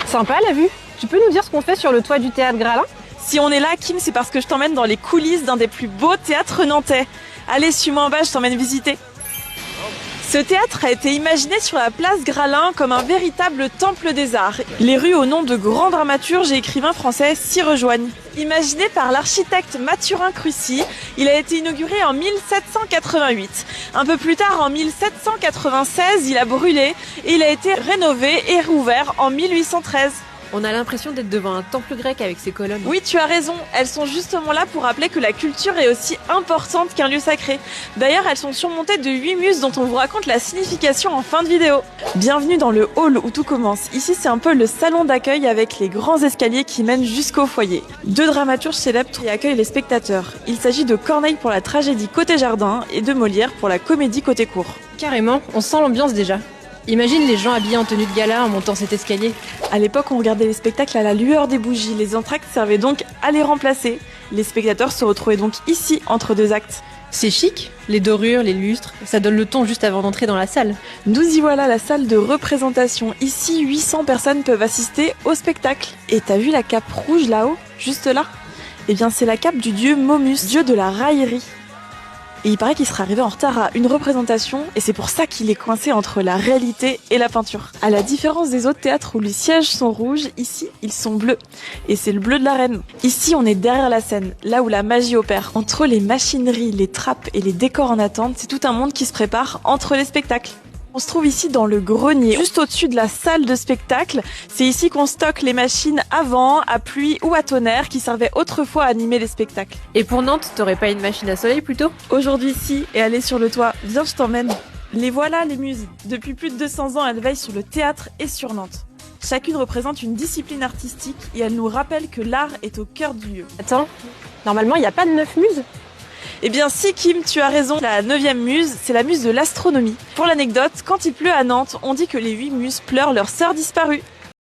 Sympa la vue. Tu peux nous dire ce qu'on fait sur le toit du théâtre Gralin? Si on est là, Kim, c'est parce que je t'emmène dans les coulisses d'un des plus beaux théâtres nantais. Allez, suis-moi en bas, je t'emmène visiter. Ce théâtre a été imaginé sur la place Gralin comme un véritable temple des arts. Les rues au nom de grands dramaturges et écrivains français s'y rejoignent. Imaginé par l'architecte Mathurin Crucy, il a été inauguré en 1788. Un peu plus tard, en 1796, il a brûlé et il a été rénové et rouvert en 1813. On a l'impression d'être devant un temple grec avec ses colonnes. Oui, tu as raison. Elles sont justement là pour rappeler que la culture est aussi importante qu'un lieu sacré. D'ailleurs, elles sont surmontées de 8 muses dont on vous raconte la signification en fin de vidéo. Bienvenue dans le hall où tout commence. Ici, c'est un peu le salon d'accueil avec les grands escaliers qui mènent jusqu'au foyer. 2 dramaturges célèbres qui accueillent les spectateurs. Il s'agit de Corneille pour la tragédie côté jardin et de Molière pour la comédie côté cour. Carrément, on sent l'ambiance déjà. Imagine les gens habillés en tenue de gala en montant cet escalier. À l'époque, on regardait les spectacles à la lueur des bougies. Les entr'actes servaient donc à les remplacer. Les spectateurs se retrouvaient donc ici, entre 2 actes. C'est chic, les dorures, les lustres, ça donne le ton juste avant d'entrer dans la salle. Nous y voilà, la salle de représentation. Ici, 800 personnes peuvent assister au spectacle. Et t'as vu la cape rouge là-haut, juste là? Eh bien, c'est la cape du dieu Momus, dieu de la raillerie. Et il paraît qu'il sera arrivé en retard à une représentation, et c'est pour ça qu'il est coincé entre la réalité et la peinture. À la différence des autres théâtres où les sièges sont rouges, ici, ils sont bleus. Et c'est le bleu de la reine. Ici, on est derrière la scène, là où la magie opère. Entre les machineries, les trappes et les décors en attente, c'est tout un monde qui se prépare entre les spectacles. On se trouve ici dans le grenier, juste au-dessus de la salle de spectacle. C'est ici qu'on stocke les machines à vent, à pluie ou à tonnerre qui servaient autrefois à animer les spectacles. Et pour Nantes, t'aurais pas une machine à soleil plutôt? Aujourd'hui, si, et aller sur le toit. Viens, je t'emmène. Les voilà, les muses. Depuis plus de 200 ans, elles veillent sur le théâtre et sur Nantes. Chacune représente une discipline artistique et elles nous rappellent que l'art est au cœur du lieu. Attends, normalement il n'y a pas de 9 muses? Eh bien si Kim, tu as raison, la 9e muse, c'est la muse de l'astronomie. Pour l'anecdote, quand il pleut à Nantes, on dit que les 8 muses pleurent leur sœur disparue.